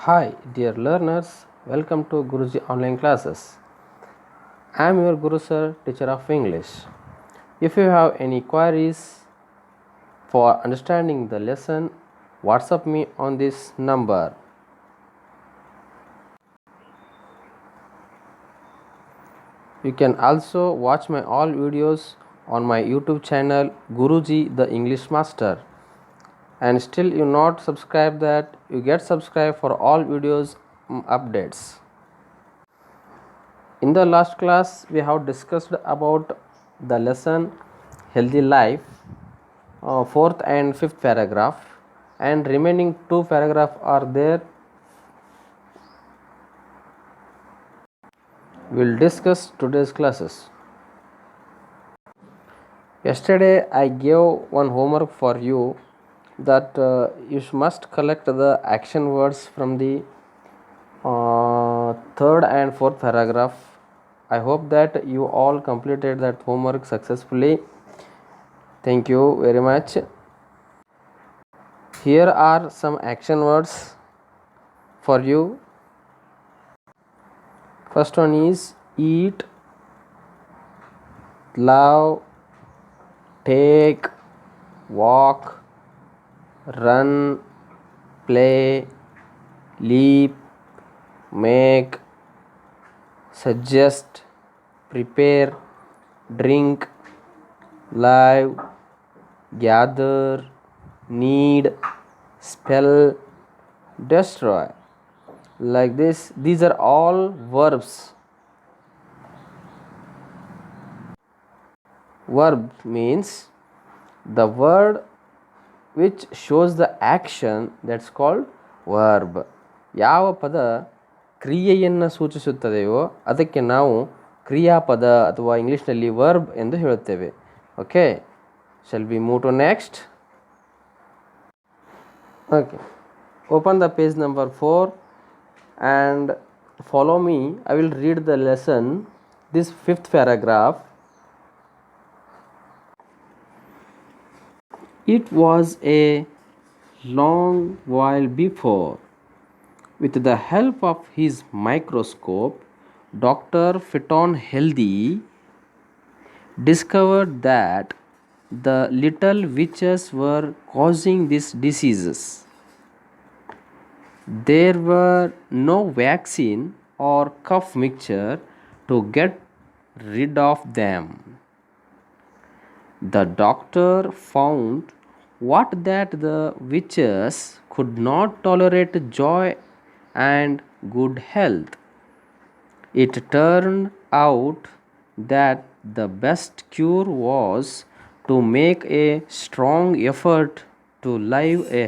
Hi, dear learners, welcome to Guruji online classes. I am your Guru Sir, teacher of English. If you have any queries for understanding the lesson, WhatsApp me on this number. You can also watch my all videos on my YouTube channel Guruji the English Master. And still you not subscribe that, you get subscribe for all videos updates. In the last class, we have discussed about the lesson Healthy Life, fourth and fifth paragraph, and remaining two paragraphs are there. We'll discuss today's classes. Yesterday, I gave one homework for you that you must collect the action words from the third and fourth paragraph. I hope that you all completed that homework successfully. Thank you very much. Here are some action words for you. First one is eat, love, take, walk, run, play, leap, make, suggest, prepare, drink, live, gather, need, spell, destroy. Like this, these are all verbs. Verb means the word which shows the action, that's called verb. ಯಾವ ಪದ ಕ್ರಿಯೆಯನ್ನು ಸೂಚಿಸುತ್ತದೆಯೋ ಅದಕ್ಕೆ ನಾವು ಕ್ರಿಯಾಪದ ಅಥವಾ ಇಂಗ್ಲೀಷ್ನಲ್ಲಿ verb ಎಂದು ಹೇಳುತ್ತೇವೆ. Okay, shall we move to next? Okay, open the page number 4 and follow me. I will read the lesson, this fifth paragraph. It was a long while before, with the help of his microscope, Dr. Fitton Healthy discovered that the little witches were causing these diseases. There were no vaccine or cough mixture to get rid of them. The doctor found what that the witches could not tolerate joy and good health. It turned out that the best cure was to make a strong effort to live a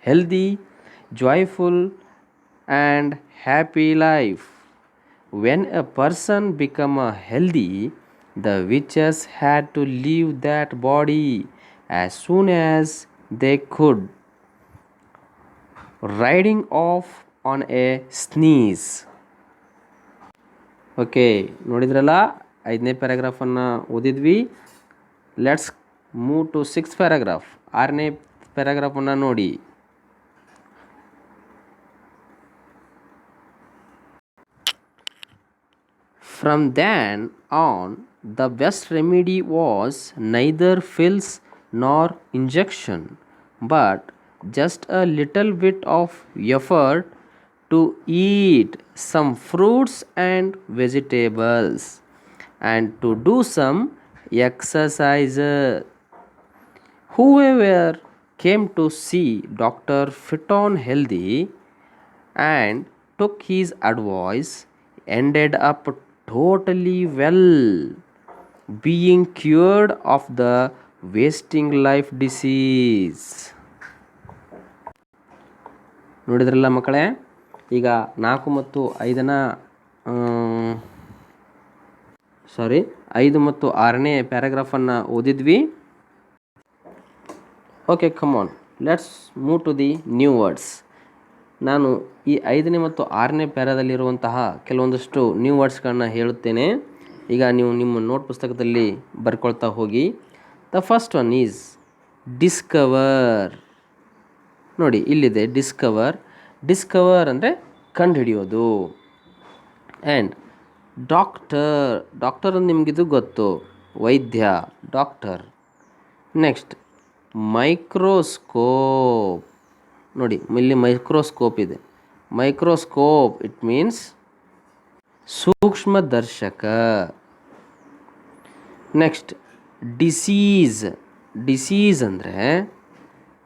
healthy, joyful, and happy life. When a person became healthy, the witches had to leave that body as soon as they could, riding off on a sneeze. Okay, ನೋಡಿದ್ರಲ್ಲ, 5ನೇ ಪ್ಯಾರಾಗ್ರಾಫನ್ನು ಓದಿದ್ವಿ. Let's move to 6th paragraph. 6ನೇ ಪ್ಯಾರಾಗ್ರಾಫನ್ನು ನೋಡಿ. From then on, the best remedy was neither pills nor injection, but just a little bit of effort to eat some fruits and vegetables and to do some exercise. Whoever came to see Dr. Fitton Healthy and took his advice ended up totally well, being cured of the wasting life disease. ನೋಡಿದ್ರಲ್ಲ ಮಕ್ಕಳೇ, ಈಗ 4 ಮತ್ತು 5 ಮತ್ತು 6ನೇ ಪ್ಯಾರಾಗ್ರಾಫನ್ನು ಓದಿದ್ವಿ. Okay, come on, let's move to the new words. ನಾನು ಈ 5ನೇ ಮತ್ತು 6ನೇ ಪ್ಯಾರಾದಲ್ಲಿರುವಂತಹ ಕೆಲವೊಂದಷ್ಟು ನ್ಯೂ ವರ್ಡ್ಸ್ಗಳನ್ನ ಹೇಳುತ್ತೇನೆ. ಈಗ ನೀವು ನಿಮ್ಮ ನೋಟ್ ಪುಸ್ತಕದಲ್ಲಿ ಬರ್ಕೊಳ್ತಾ ಹೋಗಿ. The first one is Discover. ನೋಡಿ, ಇಲ್ಲಿದೆ ಡಿಸ್ಕವರ್. ಡಿಸ್ಕವರ್ ಅಂದರೆ ಕಂಡುಹಿಡಿಯೋದು. ಆ್ಯಂಡ್ ಡಾಕ್ಟರ್ ಅಂದ್ರೆ ನಿಮಗಿದು ಗೊತ್ತು, ವೈದ್ಯ, ಡಾಕ್ಟರ್. Next microscope. ನೋಡಿ ಇಲ್ಲಿ ಮೈಕ್ರೋಸ್ಕೋಪ್ ಇದೆ. ಮೈಕ್ರೋಸ್ಕೋಪ್ ಇಟ್ ಮೀನ್ಸ್ ಸೂಕ್ಷ್ಮದರ್ಶಕ. ನೆಕ್ಸ್ಟ್ ಡಿಸೀಸ್ ಅಂದರೆ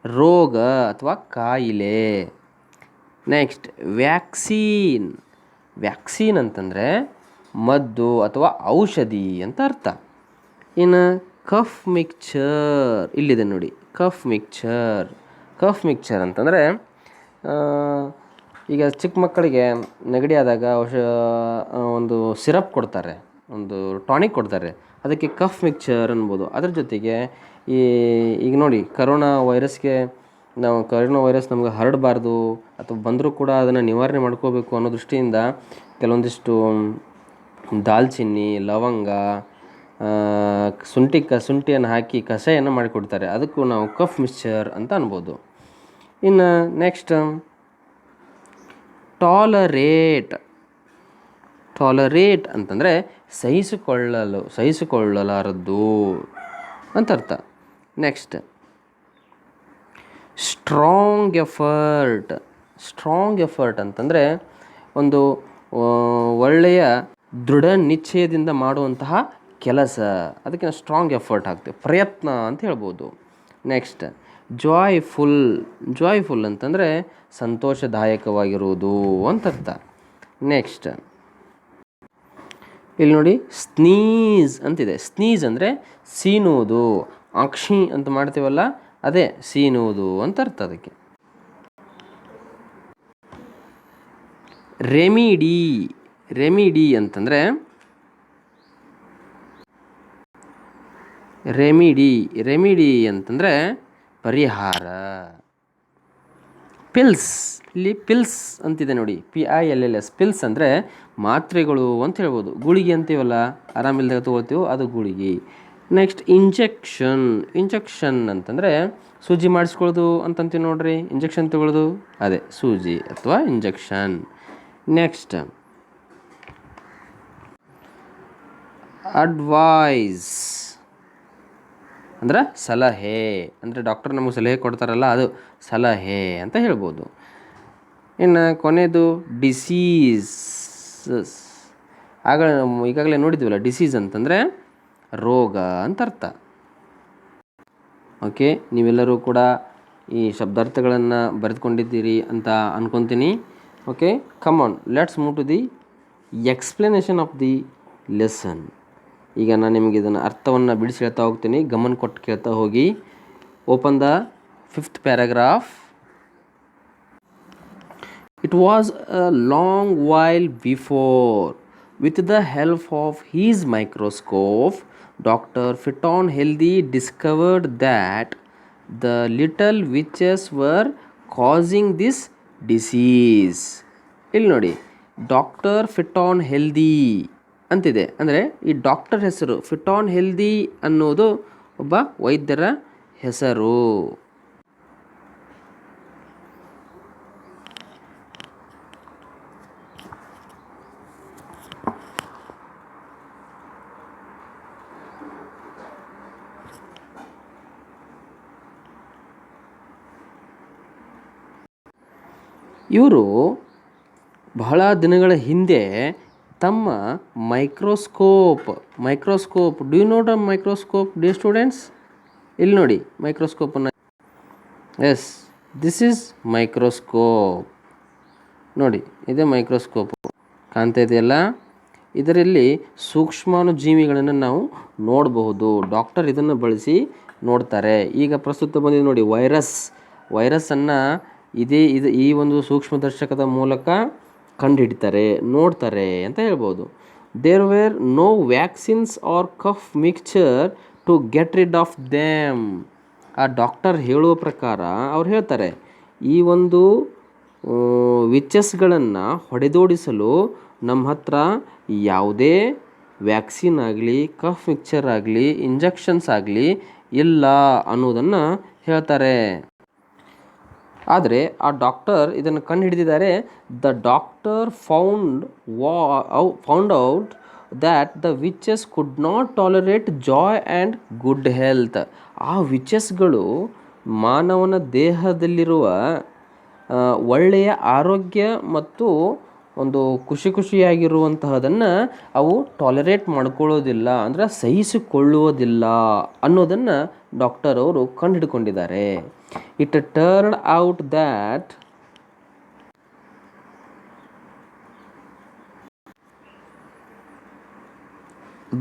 ರೋಗ ಅಥವಾ ಕಾಯಿಲೆ. ನೆಕ್ಸ್ಟ್ ವ್ಯಾಕ್ಸಿನ್ ಅಂತಂದರೆ ಮದ್ದು ಅಥವಾ ಔಷಧಿ ಅಂತ ಅರ್ಥ. ಇನ್ನು ಕಫ್ ಮಿಕ್ಚರ್ ಇಲ್ಲಿದೆ ನೋಡಿ. ಕಫ್ ಮಿಕ್ಚರ್ ಅಂತಂದರೆ ಈಗ ಚಿಕ್ಕ ಮಕ್ಕಳಿಗೆ ನೆಗಡಿ ಆದಾಗ ಒಂದು ಸಿರಪ್ ಕೊಡ್ತಾರೆ, ಒಂದು ಟಾನಿಕ್ ಕೊಡ್ತಾರೆ, ಅದಕ್ಕೆ ಕಫ್ ಮಿಕ್ಚರ್ ಅನ್ಬೋದು. ಅದ್ರ ಜೊತೆಗೆ ಈಗ ನೋಡಿ ಕರೋನಾ ವೈರಸ್ ನಮಗೆ ಹರಡಬಾರ್ದು ಅಥವಾ ಬಂದರೂ ಕೂಡ ಅದನ್ನು ನಿವಾರಣೆ ಮಾಡ್ಕೋಬೇಕು ಅನ್ನೋ ದೃಷ್ಟಿಯಿಂದ ಕೆಲವೊಂದಿಷ್ಟು ದಾಲ್ಚಿನ್ನಿ, ಲವಂಗ, ಶುಂಠಿಯನ್ನು ಹಾಕಿ ಕಷಾಯವನ್ನು ಮಾಡಿಕೊಡ್ತಾರೆ. ಅದಕ್ಕೂ ನಾವು ಕಫ್ ಮಿಕ್ಚರ್ ಅಂತ ಅನ್ಬೋದು. ಇನ್ನು ನೆಕ್ಸ್ಟ್ ಟಾಲರೇಟ್ ಅಂತಂದರೆ ಸಹಿಸಿಕೊಳ್ಳಲಾರದ್ದು ಅಂತ ಅರ್ಥ. ನೆಕ್ಸ್ಟ್ ಸ್ಟ್ರಾಂಗ್ ಎಫರ್ಟ್ ಅಂತಂದರೆ ಒಂದು ಒಳ್ಳೆಯ ದೃಢ ನಿಶ್ಚಯದಿಂದ ಮಾಡುವಂತಹ ಕೆಲಸ, ಅದಕ್ಕೆ ನಾವು ಸ್ಟ್ರಾಂಗ್ ಎಫರ್ಟ್ ಹಾಕ್ತೇವೆ, ಪ್ರಯತ್ನ ಅಂತ ಹೇಳ್ಬೋದು. ನೆಕ್ಸ್ಟ್ ಜಾಯ್ಫುಲ್ ಅಂತಂದರೆ ಸಂತೋಷದಾಯಕವಾಗಿರುವುದು ಅಂತ ಅರ್ಥ. ನೆಕ್ಸ್ಟ್ ಇಲ್ಲಿ ನೋಡಿ ಸ್ನೀಸ್ ಅಂತಿದೆ. ಸ್ನೀಸ್ ಅಂದರೆ ಸೀನುವುದು, ಅಕ್ಷಿ ಅಂತ ಮಾಡ್ತೀವಲ್ಲ ಅದೇ ಸೀನುವುದು ಅಂತ ಅರ್ಥ ಅದಕ್ಕೆ. ರೆಮಿಡಿ ಅಂತಂದರೆ ಪರಿಹಾರ. ಪಿಲ್ಸ್ ಅಂತಿದೆ ನೋಡಿ, PILLS. ಪಿಲ್ಸ್ ಅಂದರೆ ಮಾತ್ರೆಗಳು ಅಂತ ಹೇಳ್ಬೋದು. ಗುಳಿಗೆ ಅಂತೀವಲ್ಲ, ಆರಾಮಿಲ್ದಾಗ ತೊಗೊಳ್ತೀವೋ ಅದು ಗುಳಿಗೆ. ನೆಕ್ಸ್ಟ್ ಇಂಜೆಕ್ಷನ್ ಅಂತಂದರೆ ಸೂಜಿ ಮಾಡಿಸ್ಕೊಳ್ಳೋದು ಅಂತಂತೀವಿ ನೋಡ್ರಿ, ಇಂಜೆಕ್ಷನ್ ತಗೊಳ್ಳೋದು ಅದೇ ಸೂಜಿ ಅಥವಾ ಇಂಜೆಕ್ಷನ್. ನೆಕ್ಸ್ಟ್ ಅಡ್ವೈಸ್ ಅಂದ್ರೆ ಸಲಹೆ, ಅಂದರೆ ಡಾಕ್ಟರ್ ನಮಗೆ ಸಲಹೆ ಕೊಡ್ತಾರಲ್ಲ ಅದು ಸಲಹೆ ಅಂತ ಹೇಳ್ಬೋದು. ಇನ್ನು ಕೊನೆಯದು ಡಿಸೀಸಸ್. ಈಗಾಗಲೇ ನೋಡಿದ್ವಲ್ಲ, ಡಿಸೀಸ್ ಅಂತಂದರೆ ರೋಗ ಅಂತ ಅರ್ಥ. ಓಕೆ, ನೀವೆಲ್ಲರೂ ಕೂಡ ಈ ಶಬ್ದಾರ್ಥಗಳನ್ನು ಬರೆದುಕೊಂಡಿದ್ದೀರಿ ಅಂತ ಅಂದ್ಕೊತೀನಿ. Okay, come on, let's move to the explanation of the lesson. ಈಗ ನಾನು ನಿಮಗೆ ಇದನ್ನು ಅರ್ಥವನ್ನು ಬಿಡಿಸಿ ಹೇಳ್ತಾ ಹೋಗ್ತೀನಿ, ಗಮನ ಕೊಟ್ಟು ಕೇಳ್ತಾ ಹೋಗಿ. Open the 5th paragraph. It was a long while before, with the help of his microscope, Dr. Fitton Healthy discovered that the little witches were causing this disease. ಇಲ್ಲಿ ನೋಡಿ, ಡಾಕ್ಟರ್ ಫಿಟಾನ್ ಹೆಲ್ದಿ ಅಂತಿದೆ. ಅಂದರೆ ಈ doctor ಹೆಸರು ಫಿಟಾನ್ healthy ಅನ್ನೋದು ಒಬ್ಬ ವೈದ್ಯರ ಹೆಸರು. ಇವರು ಬಹಳ ದಿನಗಳ ಹಿಂದೆ ತಮ್ಮ microscope do you know a microscope dear students? ಇಲ್ಲಿ ನೋಡಿ ಮೈಕ್ರೋಸ್ಕೋಪನ್ನು. Yes, this is microscope. ನೋಡಿ ಇದೇ ಮೈಕ್ರೋಸ್ಕೋಪು, ಕಾಣ್ತಾ ಇದೆಯಲ್ಲ. ಇದರಲ್ಲಿ ಸೂಕ್ಷ್ಮಾಣುಜೀವಿಗಳನ್ನು ನಾವು ನೋಡಬಹುದು. ಡಾಕ್ಟರ್ ಇದನ್ನು ಬಳಸಿ ನೋಡ್ತಾರೆ. ಈಗ ಪ್ರಸ್ತುತ ಬಂದಿದೆ ನೋಡಿ ವೈರಸ್ಸನ್ನು ಈ ಒಂದು ಸೂಕ್ಷ್ಮದರ್ಶಕದ ಮೂಲಕ ಕಂಡುಹಿಡಿತಾರೆ, ನೋಡ್ತಾರೆ ಅಂತ ಹೇಳ್ಬೋದು. There were no vaccines or cough mixture to get rid of them. ಆ ಡಾಕ್ಟರ್ ಹೇಳುವ ಪ್ರಕಾರ ಅವ್ರು ಹೇಳ್ತಾರೆ, ಈ ಒಂದು ವಿಚಸ್ಗಳನ್ನು ಹೊಡೆದೋಡಿಸಲು ನಮ್ಮ ಹತ್ರ ಯಾವುದೇ ವ್ಯಾಕ್ಸಿನ್ ಆಗಲಿ, ಕಫ್ ಮಿಕ್ಚರ್ ಆಗಲಿ, ಇಂಜೆಕ್ಷನ್ಸ್ ಆಗಲಿ ಇಲ್ಲ ಅನ್ನೋದನ್ನು ಹೇಳ್ತಾರೆ. ಆದರೆ ಆ ಡಾಕ್ಟರ್ ಇದನ್ನು ಕಂಡು ಹಿಡಿದಿದ್ದಾರೆ. The doctor found out that the witches could not tolerate joy and good health. ಆ ವಿಚಸ್ಗಳು ಮಾನವನ ದೇಹದಲ್ಲಿರುವ ಒಳ್ಳೆಯ ಆರೋಗ್ಯ ಮತ್ತು ಒಂದು ಖುಷಿಯಾಗಿರುವಂತಹದನ್ನು ಅವು ಟಾಲರೇಟ್ ಮಾಡ್ಕೊಳ್ಳೋದಿಲ್ಲ, ಅಂದರೆ ಸಹಿಸಿಕೊಳ್ಳುವುದಿಲ್ಲ ಅನ್ನೋದನ್ನು ಡಾಕ್ಟರ್ ಅವರು ಕಂಡುಹಿಡ್ಕೊಂಡಿದ್ದಾರೆ. It turn out that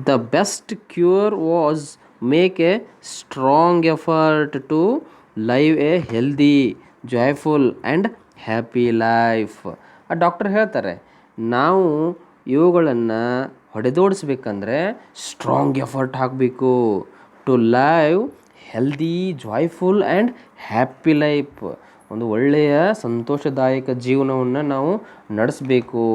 the best cure was make a strong effort to live a healthy, joyful and happy life. ಆ ಡಾಕ್ಟರ್ ಹೇಳ್ತಾರೆ, ನಾವು ಇವುಗಳನ್ನು ಹೊಡೆದೋಡಿಸ್ಬೇಕಂದ್ರೆ ಸ್ಟ್ರಾಂಗ್ ಎಫರ್ಟ್ ಹಾಕಬೇಕು. To live healthy, joyful and happy life, ಒಂದು ಒಳ್ಳೆಯ ಸಂತೋಷದಾಯಕ ಜೀವನವನ್ನು ನಾವು ನಡೆಸಬೇಕು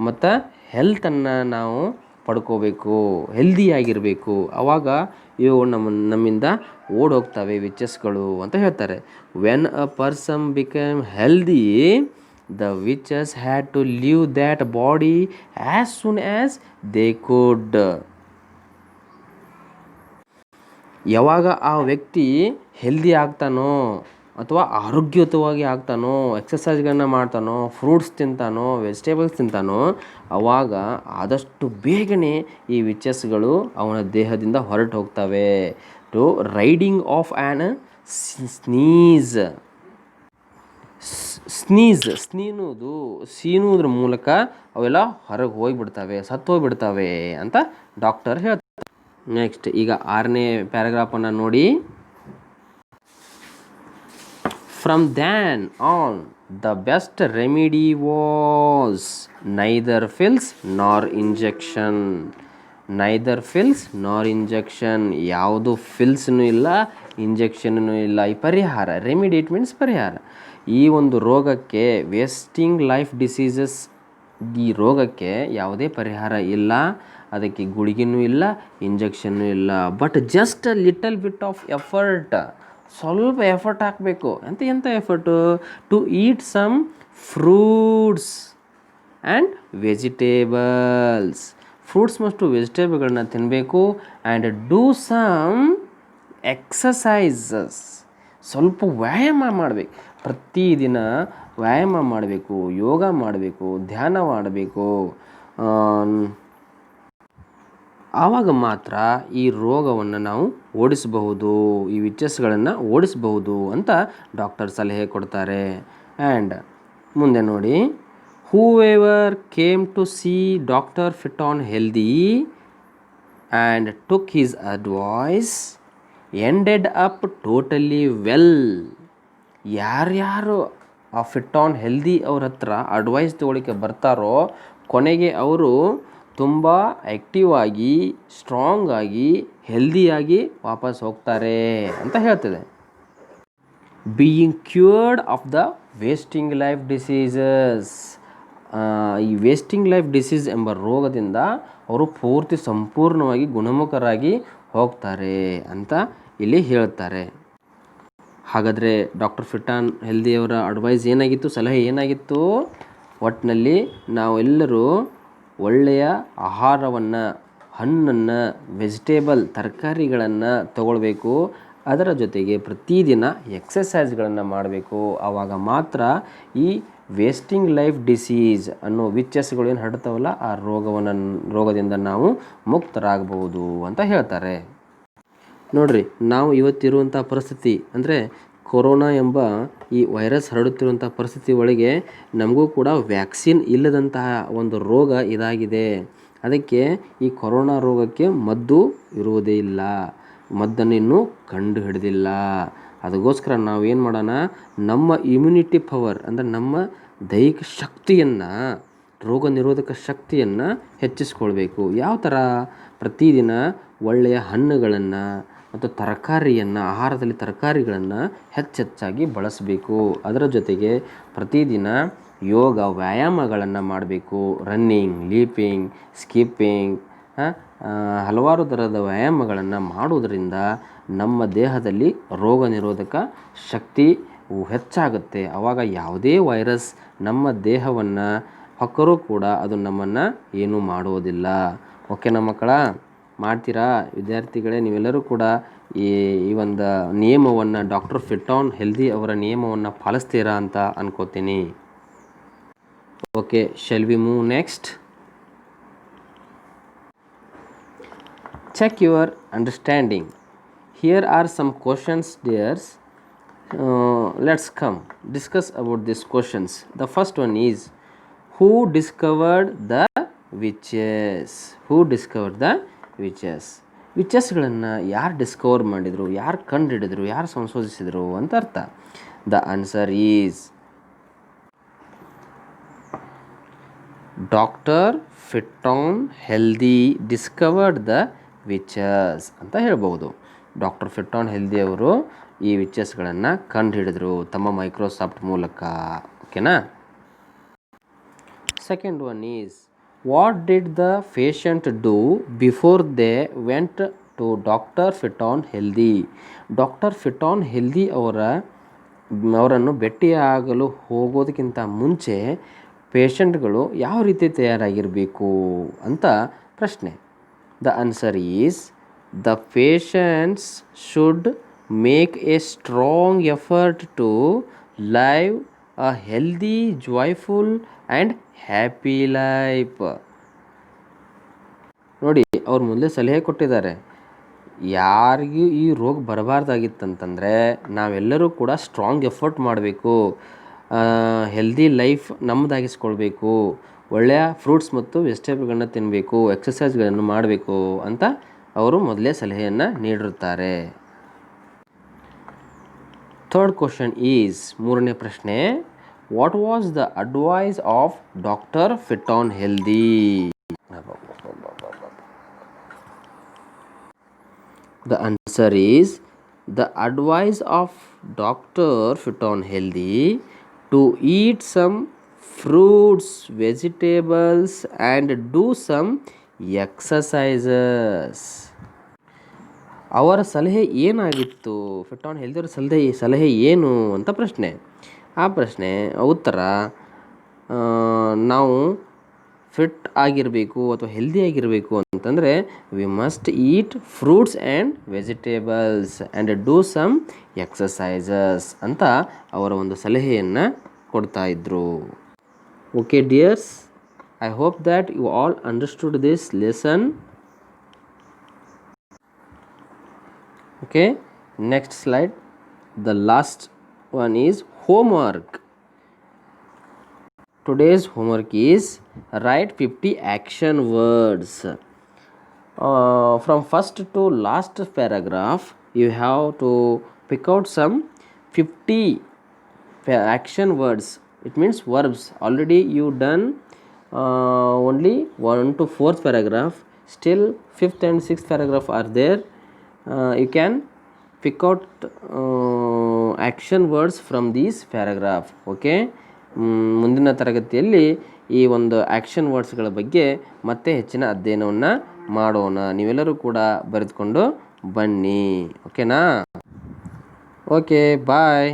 ಮತ್ತು ಹೆಲ್ತನ್ನು ನಾವು ಪಡ್ಕೋಬೇಕು, ಹೆಲ್ದಿಯಾಗಿರಬೇಕು. ಆವಾಗ ಇವು ನಮ್ಮಿಂದ ಓಡೋಗ್ತವೆ ವಿಚಸ್ಗಳು ಅಂತ ಹೇಳ್ತಾರೆ. When a person become healthy, the witches had to leave that body as soon as they could. ಯಾವಾಗ ಆ ವ್ಯಕ್ತಿ ಹೆಲ್ದಿ ಆಗ್ತಾನೋ ಅಥವಾ ಆರೋಗ್ಯಯುತವಾಗಿ ಆಗ್ತಾನೋ, ಎಕ್ಸಸೈಸ್ಗಳನ್ನ ಮಾಡ್ತಾನೋ, ಫ್ರೂಟ್ಸ್ ತಿಂತಾನೋ, ವೆಜಿಟೇಬಲ್ಸ್ ತಿಂತಾನೋ, ಆವಾಗ ಆದಷ್ಟು ಬೇಗನೆ ಈ ವಿಚಸ್ಗಳು ಅವನ ದೇಹದಿಂದ ಹೊರಟು ಹೋಗ್ತವೆ. ಟು ರೈಡಿಂಗ್ ಆಫ್ ಆ್ಯನ್ ಸೀನುವುದ್ರ ಮೂಲಕ ಅವೆಲ್ಲ ಹೊರಗೆ ಹೋಗಿಬಿಡ್ತವೆ, ಹೋಗ್ಬಿಡ್ತವೆ ಅಂತ ಡಾಕ್ಟರ್ ಹೇಳ್ತಾರೆ. ನೆಕ್ಸ್ಟ್ ಈಗ 6ನೇ ಪ್ಯಾರಾಗ್ರಾಫನ್ನು ನೋಡಿ. From then on, the best remedy was neither pills nor injection. ಯಾವುದು ಫಿಲ್ಸ್ನೂ ಇಲ್ಲ, ಇಂಜೆಕ್ಷನ್ನೂ ಇಲ್ಲ. ಈ ಪರಿಹಾರ, ರೆಮಿಡಿ ಇಟ್ ಮೀನ್ಸ್ ಪರಿಹಾರ. ಈ ಒಂದು ರೋಗಕ್ಕೆ, ವೇಸ್ಟಿಂಗ್ ಲೈಫ್ ಡಿಸೀಸಸ್, ಈ ರೋಗಕ್ಕೆ ಯಾವುದೇ ಪರಿಹಾರ ಇಲ್ಲ. ಅದಕ್ಕೆ ಗುಳಿಗೆನೂ ಇಲ್ಲ, ಇಂಜೆಕ್ಷನ್ನೂ ಇಲ್ಲ. But just a little bit of effort, ಸ್ವಲ್ಪ ಎಫರ್ಟ್ ಹಾಕಬೇಕು. ಎಂಥ effort? To eat some fruits and vegetables. Fruits ಮತ್ತು ವೆಜಿಟೇಬಲ್ಗಳನ್ನ ತಿನ್ನಬೇಕು. ಆ್ಯಂಡ್ ಡೂ ಸಮ್ ಎಕ್ಸಸೈಸಸ್, ಸ್ವಲ್ಪ ವ್ಯಾಯಾಮ ಮಾಡಬೇಕು. ಪ್ರತಿದಿನ ವ್ಯಾಯಾಮ ಮಾಡಬೇಕು, ಯೋಗ ಮಾಡಬೇಕು, ಧ್ಯಾನ ಮಾಡಬೇಕು. ಆವಾಗ ಮಾತ್ರ ಈ ರೋಗವನ್ನು ನಾವು ಓಡಿಸಬಹುದು, ಈ ವಿಚಸ್ಗಳನ್ನು ಓಡಿಸಬಹುದು ಅಂತ ಡಾಕ್ಟರ್ ಸಲಹೆ ಕೊಡ್ತಾರೆ. ಆ್ಯಂಡ್ ಮುಂದೆ ನೋಡಿ, whoever came to see doctor Fitan healthy and took his advice ended up totally well. ಯಾರ್ಯಾರು ಆ ಫಿಟಾನ್ ಹೆಲ್ದಿ ಅವ್ರ ಹತ್ರ ಅಡ್ವೈಸ್ ತೊಗೊಳಿಕ್ಕೆ ಬರ್ತಾರೋ, ಕೊನೆಗೆ ಅವರು ತುಂಬ ಆ್ಯಕ್ಟಿವ್ ಆಗಿ, ಸ್ಟ್ರಾಂಗ್ ಆಗಿ, ಹೆಲ್ದಿಯಾಗಿ ವಾಪಸ್ ಹೋಗ್ತಾರೆ ಅಂತ ಹೇಳ್ತದೆ. Being cured of the wasting life diseases. ಈ ವೇಸ್ಟಿಂಗ್ ಲೈಫ್ ಡಿಸೀಸ್ ಎಂಬ ರೋಗದಿಂದ ಅವರು ಸಂಪೂರ್ಣವಾಗಿ ಗುಣಮುಖರಾಗಿ ಹೋಗ್ತಾರೆ ಅಂತ ಇಲ್ಲಿ ಹೇಳ್ತಾರೆ. ಹಾಗಾದರೆ ಡಾಕ್ಟರ್ ಫಿಟಾನ್ ಹೆಲ್ದಿಯವರ ಅಡ್ವೈಸ್ ಏನಾಗಿತ್ತು, ಸಲಹೆ ಏನಾಗಿತ್ತು? ಒಟ್ಟಿನಲ್ಲಿ ನಾವೆಲ್ಲರೂ ಒಳ್ಳೆಯ ಆಹಾರವನ್ನು, ಹಣ್ಣನ್ನು, ವೆಜಿಟೇಬಲ್ ತರಕಾರಿಗಳನ್ನು ತಗೊಳ್ಬೇಕು. ಅದರ ಜೊತೆಗೆ ಪ್ರತಿದಿನ ಎಕ್ಸಸೈಸ್ಗಳನ್ನು ಮಾಡಬೇಕು. ಆವಾಗ ಮಾತ್ರ ಈ ವೇಸ್ಟಿಂಗ್ ಲೈಫ್ ಡಿಸೀಸ್ ಅನ್ನೋ ವಿಚಸ್ಗಳು ಏನು ಹರಡ್ತಾವಲ್ಲ, ಆ ರೋಗದಿಂದ ನಾವು ಮುಕ್ತರಾಗಬಹುದು ಅಂತ ಹೇಳ್ತಾರೆ. ನೋಡ್ರಿ, ನಾವು ಇವತ್ತಿರುವಂಥ ಪರಿಸ್ಥಿತಿ ಅಂದರೆ ಕೊರೋನಾ ಎಂಬ ಈ ವೈರಸ್ ಹರಡುತ್ತಿರುವಂಥ ಪರಿಸ್ಥಿತಿ ಒಳಗೆ ನಮಗೂ ಕೂಡ ವ್ಯಾಕ್ಸಿನ್ ಇಲ್ಲದಂತಹ ಒಂದು ರೋಗ ಇದಾಗಿದೆ. ಅದಕ್ಕೆ ಈ ಕೊರೋನಾ ರೋಗಕ್ಕೆ ಮದ್ದು ಇರುವುದೇ ಇಲ್ಲ, ಮದ್ದನ್ನು ಇನ್ನೂ ಕಂಡು ಹಿಡಿದಿಲ್ಲ. ಅದಕ್ಕೋಸ್ಕರ ನಾವು ಏನು ಮಾಡೋಣ, ನಮ್ಮ ಇಮ್ಯುನಿಟಿ ಪವರ್ ಅಂದರೆ ನಮ್ಮ ದೈಹಿಕ ಶಕ್ತಿಯನ್ನು, ರೋಗ ನಿರೋಧಕ ಶಕ್ತಿಯನ್ನು ಹೆಚ್ಚಿಸ್ಕೊಳ್ಬೇಕು. ಯಾವ ಥರ? ಪ್ರತಿದಿನ ಒಳ್ಳೆಯ ಹಣ್ಣುಗಳನ್ನು ಮತ್ತು ಆಹಾರದಲ್ಲಿ ತರಕಾರಿಗಳನ್ನು ಹೆಚ್ಚಾಗಿ ಬಳಸಬೇಕು. ಅದರ ಜೊತೆಗೆ ಪ್ರತಿದಿನ ಯೋಗ ವ್ಯಾಯಾಮಗಳನ್ನು ಮಾಡಬೇಕು. ರನ್ನಿಂಗ್, ಲೀಪಿಂಗ್, ಸ್ಕಿಪ್ಪಿಂಗ್, ಹಲವಾರು ಥರದ ವ್ಯಾಯಾಮಗಳನ್ನು ಮಾಡುವುದರಿಂದ ನಮ್ಮ ದೇಹದಲ್ಲಿ ರೋಗ ನಿರೋಧಕ ಶಕ್ತಿ ಹೆಚ್ಚಾಗುತ್ತೆ. ಆವಾಗ ಯಾವುದೇ ವೈರಸ್ ನಮ್ಮ ದೇಹವನ್ನು ಹೊಕ್ಕರೂ ಕೂಡ ಅದು ನಮ್ಮನ್ನು ಏನೂ ಮಾಡುವುದಿಲ್ಲ. ಓಕೆನಾ ಮಕ್ಕಳ? ಮಾಡ್ತೀರಾ ವಿದ್ಯಾರ್ಥಿಗಳೇ? ನೀವೆಲ್ಲರೂ ಕೂಡ ಈ ಒಂದು ನಿಯಮವನ್ನು, ಡಾಕ್ಟರ್ ಫಿಟ್ ಆನ್ ಹೆಲ್ದಿ ಅವರ ನಿಯಮವನ್ನು ಪಾಲಿಸ್ತೀರಾ ಅಂತ ಅನ್ಕೋತೀನಿ. Okay, shall we move next? Check your understanding. Here are some questions, dears. Let's come discuss about these questions. The first one is, who discovered the witches? Who discovered the witches? ವಿಚಸ್ಗಳನ್ನು ಯಾರು Discover ಮಾಡಿದರು, ಯಾರು ಕಂಡುಹಿಡಿದ್ರು, ಯಾರು ಸಂಶೋಧಿಸಿದರು ಅಂತ ಅರ್ಥ. The answer is doctor fit on healthy discovered the witches ಅಂತ ಹೇಳ್ಬೋದು. Doctor fit on healthy ಅವರು ಈ ವಿಚಸ್ಗಳನ್ನು ಕಂಡುಹಿಡಿದ್ರು ತಮ್ಮ ಮೈಕ್ರೋಸಾಫ್ಟ್ ಮೂಲಕ. ಓಕೆನಾ? Second one is, what did the patient do before they went to doctor fit on healthy? Doctor fit on healthy ಅವರನ್ನು ಭೇಟಿಯಾಗಲು ಹೋಗೋದಕ್ಕಿಂತ ಮುಂಚೆ ಪೇಷಂಟ್ಗಳು ಯಾವ ರೀತಿ ತಯಾರಾಗಿರಬೇಕು ಅಂತ ಪ್ರಶ್ನೆ. The answer is, the patients should make a strong effort to live a healthy, joyful and happy life. ನೋಡಿ, ಅವ್ರು ಮೊದಲೇ ಸಲಹೆ ಕೊಟ್ಟಿದ್ದಾರೆ. ಯಾರಿಗೂ ಈ ರೋಗ ಬರಬಾರ್ದಾಗಿತ್ತಂತಂದರೆ ನಾವೆಲ್ಲರೂ ಕೂಡ ಸ್ಟ್ರಾಂಗ್ ಎಫರ್ಟ್ ಮಾಡಬೇಕು, ಹೆಲ್ದಿ ಲೈಫ್ ನಮ್ಮದಾಗಿಸ್ಕೊಳ್ಬೇಕು, ಒಳ್ಳೆಯ ಫ್ರೂಟ್ಸ್ ಮತ್ತು ವೆಜಿಟೇಬಲ್ಗಳನ್ನ ತಿನ್ನಬೇಕು, ಎಕ್ಸಸೈಸ್ಗಳನ್ನು ಮಾಡಬೇಕು ಅಂತ ಅವರು ಮೊದಲೇ ಸಲಹೆಯನ್ನು ನೀಡಿರುತ್ತಾರೆ. ಥರ್ಡ್ ಕ್ವಶನ್ ಈಸ್, ಮೂರನೇ ಪ್ರಶ್ನೆ, what was the advice of doctor fit on healthy? The answer is, the advice of doctor fit on healthy to eat some fruits, vegetables and do some exercises. ಅವರ ಸಲಹೆ ಏನಾಗಿತ್ತು? Fit on healthy ಅವರ ಸಲಹೆ ಏನು ಅಂತ ಪ್ರಶ್ನೆ. ಆ ಪ್ರಶ್ನೆ ಉತ್ತರ, ನಾವು ಫಿಟ್ ಆಗಿರಬೇಕು ಅಥವಾ ಹೆಲ್ದಿ ಆಗಿರಬೇಕು ಅಂತಂದರೆ we must eat fruits and vegetables and do some exercises ಅಂತ ಅವರ ಒಂದು ಸಲಹೆಯನ್ನು ಕೊಡ್ತಾ ಇದ್ದರು. Okay dears, I hope that you all understood this lesson. Okay, next slide. The last one is homework. Today's homework is write 50 action words. From first to last paragraph you have to pick out some 50 action words. It means verbs. Already you done only 1 to 4th paragraph. Still 5th and 6th paragraph are there. You can pick out action words from these paragraph. Okay, ಮುಂದಿನ ತರಗತಿಯಲ್ಲಿ ಈ ಒಂದು action ವರ್ಡ್ಸ್ಗಳ ಬಗ್ಗೆ ಮತ್ತೆ ಹೆಚ್ಚಿನ ಅಧ್ಯಯನವನ್ನು ಮಾಡೋಣ. ನೀವೆಲ್ಲರೂ ಕೂಡ ಬರೆದುಕೊಂಡು ಬನ್ನಿ. ಓಕೆನಾ? ಓಕೆ, ಬಾಯ್.